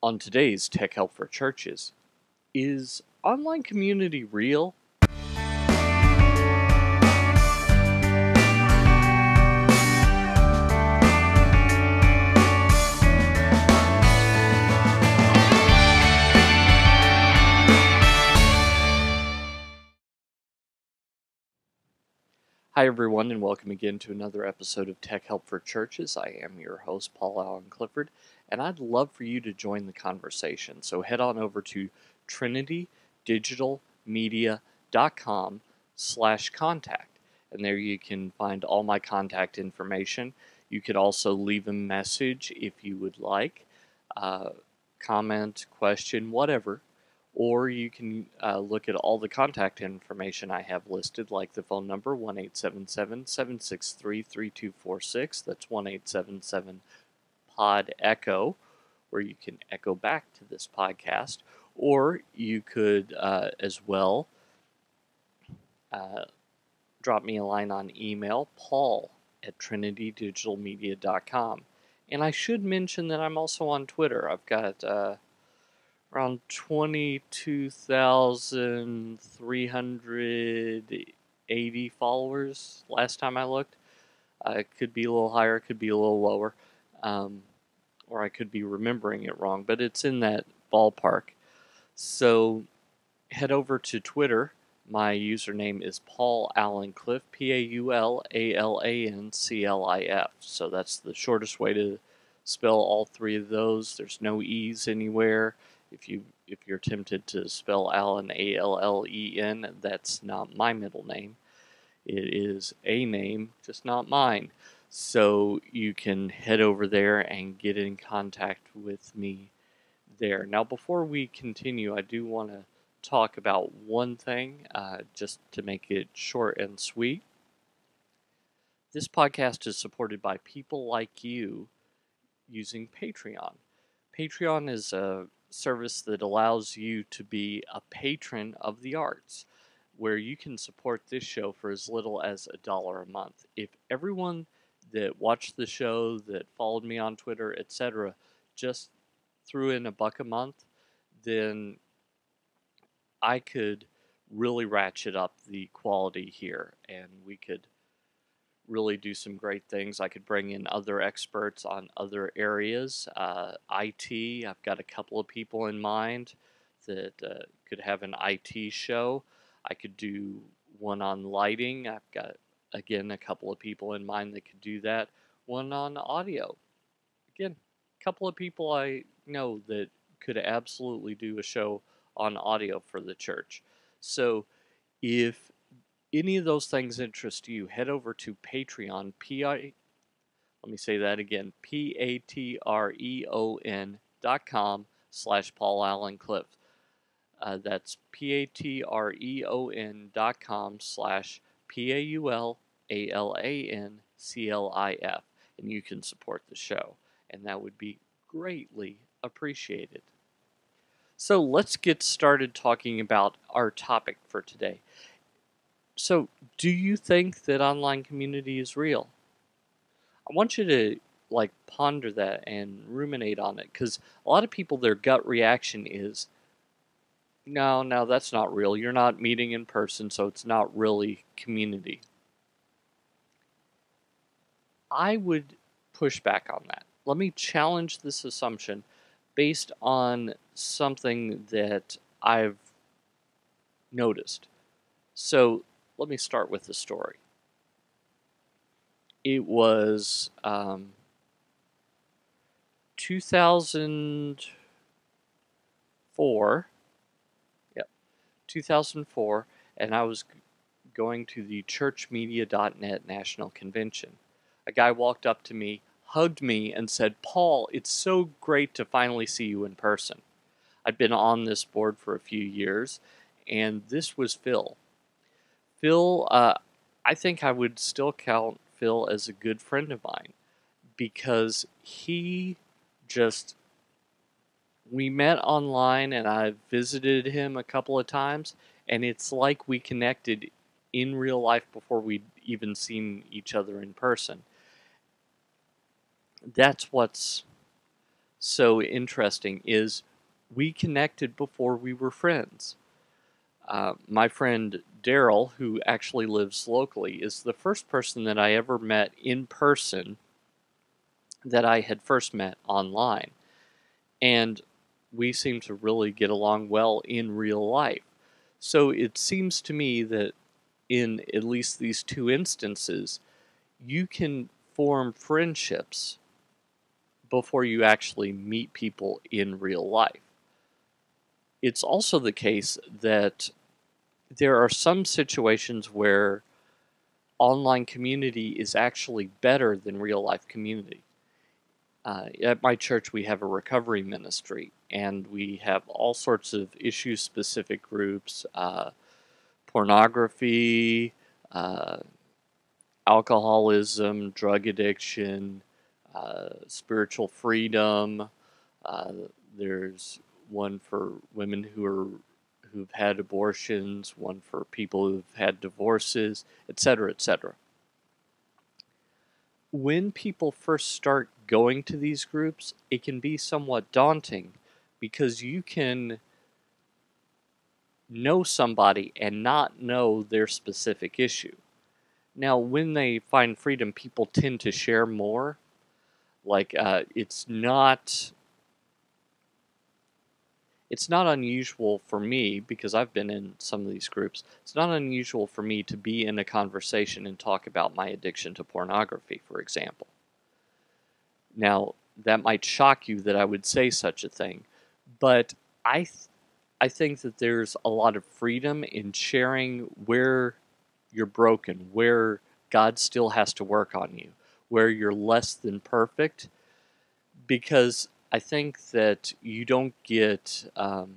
On today's Tech Help for Churches, is online community real? Hi everyone, and welcome again to another episode of Tech Help for Churches. I am your host, Paul Allen Clifford, and I'd love for you to join the conversation. So head on over to trinitydigitalmedia.com/contact, and there you can find all my contact information. You could also leave a message if you would like, comment, question, whatever. Or you can look at all the contact information I have listed, like the phone number 1-877-763-3246. That's 1-877-POD-ECHO, where you can echo back to this podcast. Or you could as well drop me a line on email, paul@trinitydigitalmedia.com. And I should mention that I'm also on Twitter. I've got around 22,380 followers last time I looked. It could be a little higher, it could be a little lower, or I could be remembering it wrong, but it's in that ballpark. So head over to Twitter. My username is Paul Allen Cliff, PAULALANCLIF. So that's the shortest way to spell all three of those. There's no E's anywhere. If you're tempted to spell Allen, ALLEN, that's not my middle name. It is a name, just not mine. So you can head over there and get in contact with me there. Now, before we continue, I do want to talk about one thing, just to make it short and sweet. This podcast is supported by people like you using Patreon. Patreon is a service that allows you to be a patron of the arts, where you can support this show for as little as $1 a month. If everyone that watched the show, that followed me on Twitter, etc., just threw in $1 a month, then I could really ratchet up the quality here, and we could really do some great things. I could bring in other experts on other areas. IT, I've got a couple of people in mind that could have an IT show. I could do one on lighting. I've got, again, a couple of people in mind that could do that. One on audio. Again, a couple of people I know that could absolutely do a show on audio for the church. So if any of those things interest you, head over to Patreon, let me say that again, patreon.com/Paul Allen Cliff. That's patreon.com/PAULALANCLIF, and you can support the show, and that would be greatly appreciated. So let's get started talking about our topic for today. So, do you think that online community is real? I want you to ponder that and ruminate on it, because a lot of people, their gut reaction is, no, that's not real. You're not meeting in person, so it's not really community. I would push back on that. Let me challenge this assumption based on something that I've noticed. So, let me start with the story. It was 2004. Yep, 2004, and I was going to the churchmedia.net national convention. A guy walked up to me, hugged me, and said, "Paul, it's so great to finally see you in person." I'd been on this board for a few years, and this was Phil. Phil, I think I would still count Phil as a good friend of mine, because we met online and I visited him a couple of times, and it's like we connected in real life before we'd even seen each other in person. That's what's so interesting is we connected before we were friends. My friend Daryl, who actually lives locally, is the first person that I ever met in person that I had first met online. And we seem to really get along well in real life. So it seems to me that in at least these two instances, you can form friendships before you actually meet people in real life. It's also the case that there are some situations where online community is actually better than real life community. At my church, we have a recovery ministry, and we have all sorts of issue specific groups, pornography, uh, alcoholism, drug addiction, spiritual freedom. Uh, there's one for women who've had abortions, one for people who've had divorces, etc., etc. When people first start going to these groups, it can be somewhat daunting because you can know somebody and not know their specific issue. Now, when they find freedom, people tend to share more. Like, it's not unusual for me, because I've been in some of these groups, it's not unusual for me to be in a conversation and talk about my addiction to pornography, for example. Now, that might shock you that I would say such a thing, but I, th- I think that there's a lot of freedom in sharing where you're broken, where God still has to work on you, where you're less than perfect, because I think that you don't get. You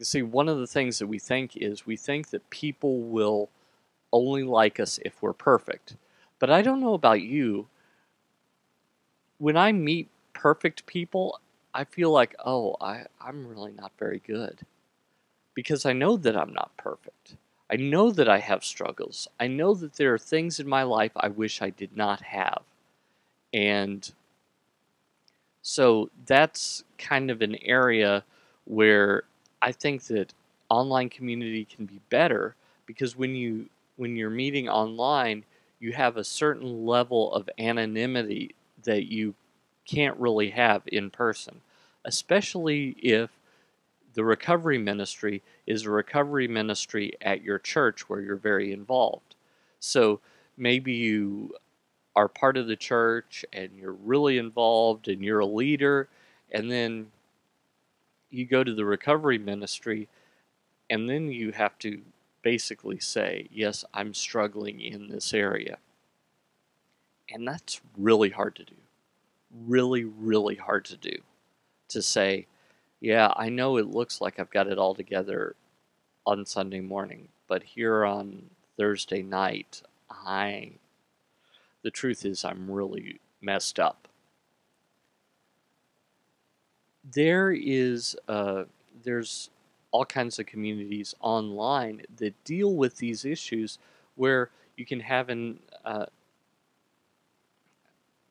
see, one of the things that we think is we think that people will only like us if we're perfect. But I don't know about you. When I meet perfect people, I feel like, oh, I'm really not very good. Because I know that I'm not perfect. I know that I have struggles. I know that there are things in my life I wish I did not have. And so that's kind of an area where I think that online community can be better, because when you're meeting online, you have a certain level of anonymity that you can't really have in person, especially if the recovery ministry is a recovery ministry at your church where you're very involved. So maybe you are part of the church and you're really involved and you're a leader, and then you go to the recovery ministry, and then you have to basically say, yes, I'm struggling in this area. And that's really hard to do. Really, really hard to do. To say, yeah, I know it looks like I've got it all together on Sunday morning, but here on Thursday night, the truth is I'm really messed up. There is there's all kinds of communities online that deal with these issues, where you can have an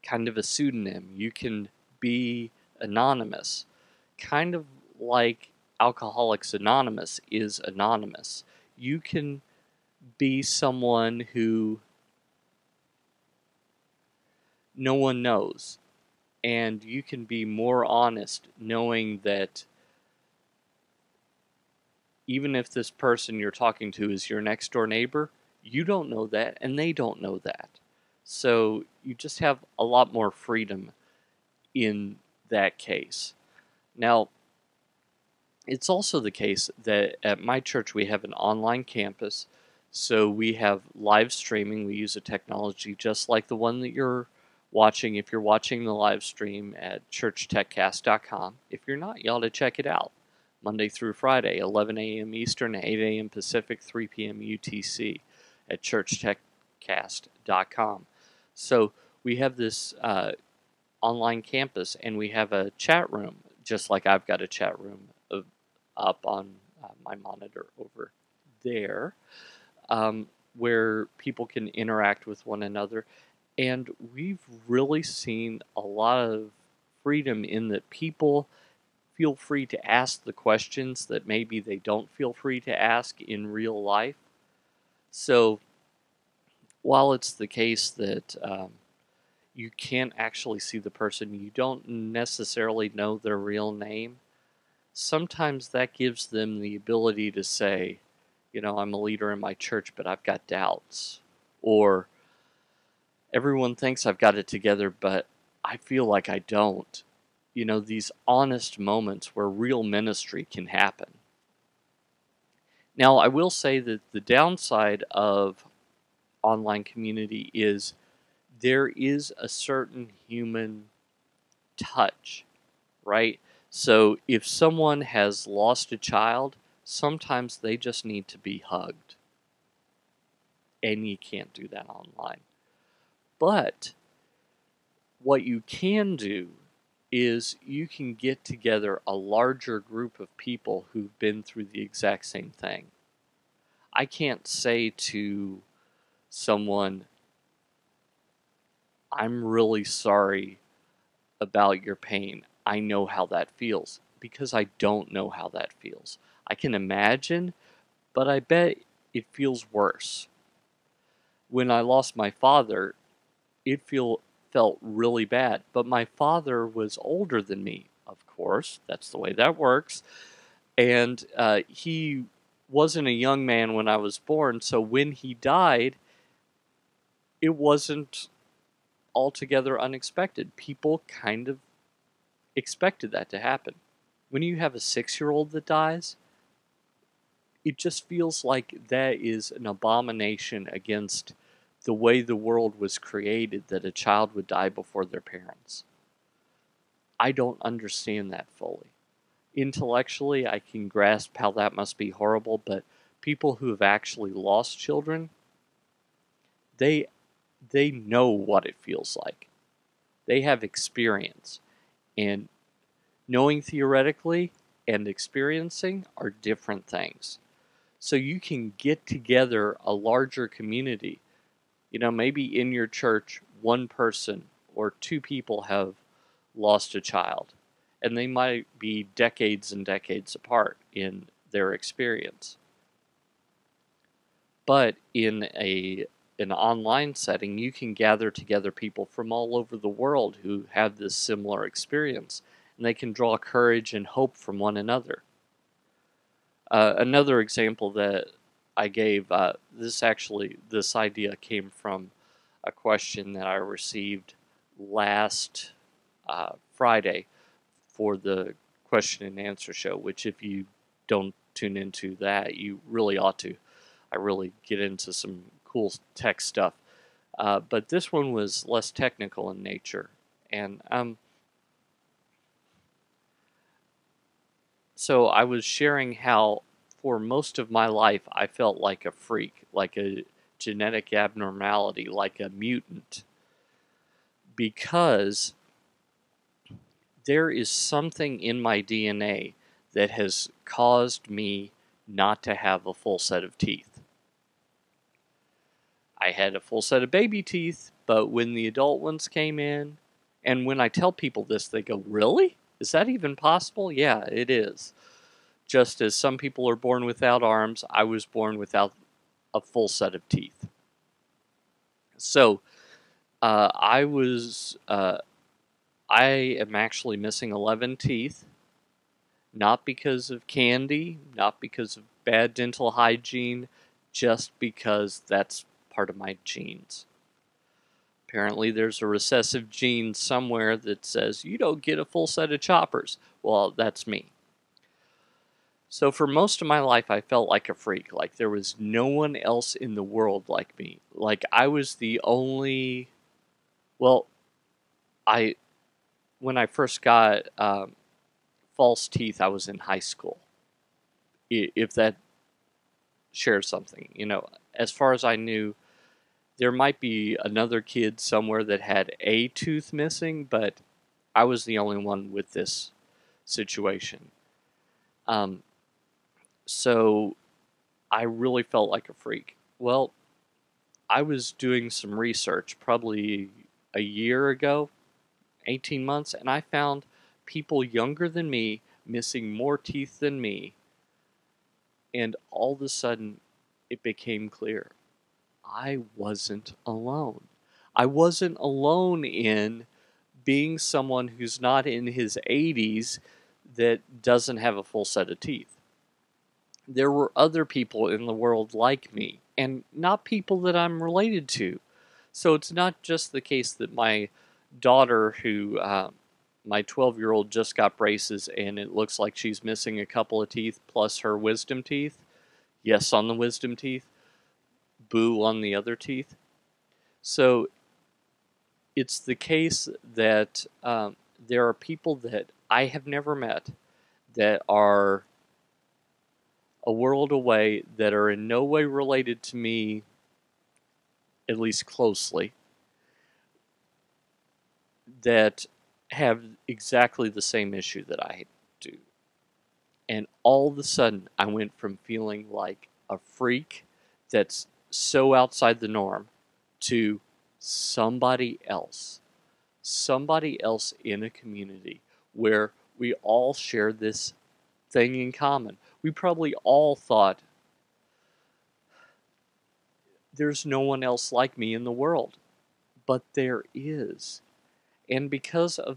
kind of a pseudonym. You can be anonymous, kind of like Alcoholics Anonymous is anonymous. You can be someone who no one knows, and you can be more honest knowing that even if this person you're talking to is your next door neighbor, you don't know that and they don't know that. So you just have a lot more freedom in that case. Now, it's also the case that at my church we have an online campus, so we have live streaming. We use a technology just like the one that you're watching. If you're watching the live stream at churchtechcast.com, if you're not, you ought to check it out. Monday through Friday, 11 a.m. Eastern, 8 a.m. Pacific, 3 p.m. UTC at churchtechcast.com. So we have this online campus, and we have a chat room, just like I've got a chat room up on my monitor over there, where people can interact with one another. And we've really seen a lot of freedom in that people feel free to ask the questions that maybe they don't feel free to ask in real life. So while it's the case that you can't actually see the person, you don't necessarily know their real name, sometimes that gives them the ability to say, I'm a leader in my church, but I've got doubts. Or everyone thinks I've got it together, but I feel like I don't. These honest moments where real ministry can happen. Now, I will say that the downside of online community is there is a certain human touch, right? So if someone has lost a child, sometimes they just need to be hugged. And you can't do that online. But what you can do is you can get together a larger group of people who've been through the exact same thing. I can't say to someone, I'm really sorry about your pain. I know how that feels, because I don't know how that feels. I can imagine, but I bet it feels worse. When I lost my father, it felt really bad, but my father was older than me, of course. That's the way that works. And he wasn't a young man when I was born, so when he died, it wasn't altogether unexpected. People kind of expected that to happen. When you have a 6-year-old that dies, it just feels like that is an abomination against the way the world was created, that a child would die before their parents. I don't understand that fully. Intellectually, I can grasp how that must be horrible, but people who have actually lost children, they know what it feels like. They have experience, and knowing theoretically and experiencing are different things. So you can get together a larger community. Maybe in your church, one person or two people have lost a child, and they might be decades and decades apart in their experience. But in an online setting, you can gather together people from all over the world who have this similar experience, and they can draw courage and hope from one another. Another example that I gave, this idea came from a question that I received last Friday for the question and answer show, which if you don't tune into that, you really ought to. I really get into some cool tech stuff. But this one was less technical in nature. And so I was sharing how for most of my life I felt like a freak, like a genetic abnormality, like a mutant, because there is something in my DNA that has caused me not to have a full set of teeth. I had a full set of baby teeth, but when the adult ones came in, and when I tell people this, they go, "Really? Is that even possible?" Yeah, it is. Just as some people are born without arms, I was born without a full set of teeth. So, I am actually missing 11 teeth, not because of candy, not because of bad dental hygiene, just because that's part of my genes. Apparently there's a recessive gene somewhere that says you don't get a full set of choppers. Well, that's me. So for most of my life, I felt like a freak. Like there was no one else in the world like me. Like I was the only... Well, when I first got false teeth, I was in high school. If that shares something. As far as I knew, there might be another kid somewhere that had a tooth missing, but I was the only one with this situation. So I really felt like a freak. Well, I was doing some research probably a year ago, 18 months, and I found people younger than me missing more teeth than me, and all of a sudden it became clear I wasn't alone. I wasn't alone in being someone who's not in his 80s that doesn't have a full set of teeth. There were other people in the world like me, and not people that I'm related to. So it's not just the case that my daughter, my 12-year-old, just got braces and it looks like she's missing a couple of teeth plus her wisdom teeth. Yes, on the wisdom teeth. Boo on the other teeth. So it's the case that there are people that I have never met that are a world away that are in no way related to me, at least closely, that have exactly the same issue that I do. And all of a sudden, I went from feeling like a freak that's so outside the norm to somebody else in a community where we all share this thing in common. We probably all thought, there's no one else like me in the world, but there is. And because of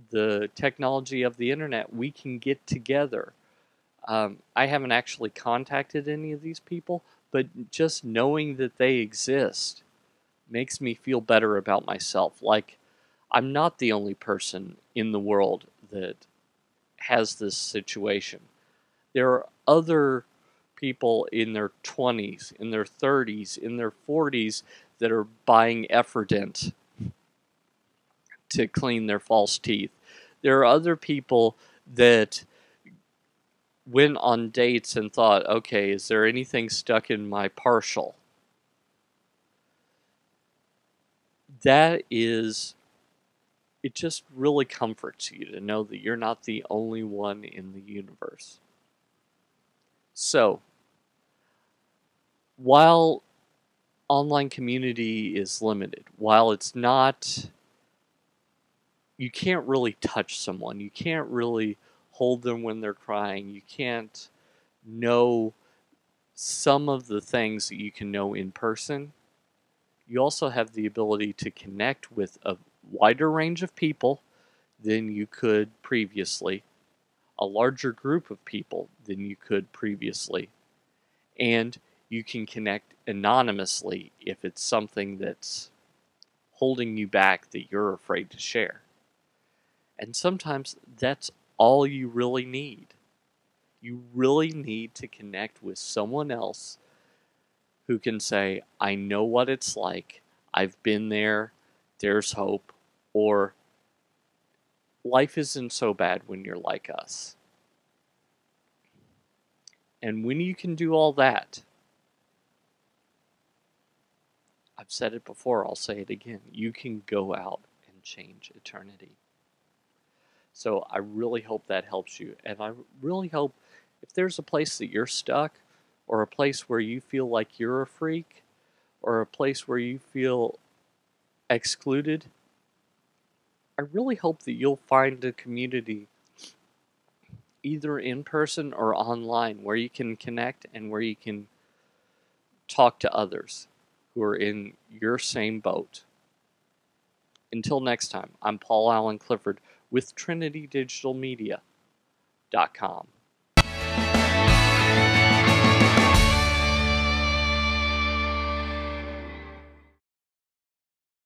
the technology of the internet, we can get together. I haven't actually contacted any of these people, but just knowing that they exist makes me feel better about myself. Like, I'm not the only person in the world that has this situation. There are other people in their 20s, in their 30s, in their 40s that are buying Effordent to clean their false teeth. There are other people that went on dates and thought, okay, is there anything stuck in my partial? That is, it just really comforts you to know that you're not the only one in the universe. So, while online community is limited, while it's not, you can't really touch someone, you can't really hold them when they're crying, you can't know some of the things that you can know in person, you also have the ability to connect with a wider range of people than you could previously, a larger group of people than you could previously, and you can connect anonymously if it's something that's holding you back that you're afraid to share. And sometimes that's all you really need. You really need to connect with someone else who can say, I know what it's like, I've been there, there's hope, or life isn't so bad when you're like us. And when you can do all that, I've said it before, I'll say it again, you can go out and change eternity. So I really hope that helps you. And I really hope if there's a place that you're stuck, or a place where you feel like you're a freak, or a place where you feel excluded, I really hope that you'll find a community either in person or online where you can connect and where you can talk to others who are in your same boat. Until next time, I'm Paul Allen Clifford with TrinityDigitalMedia.com.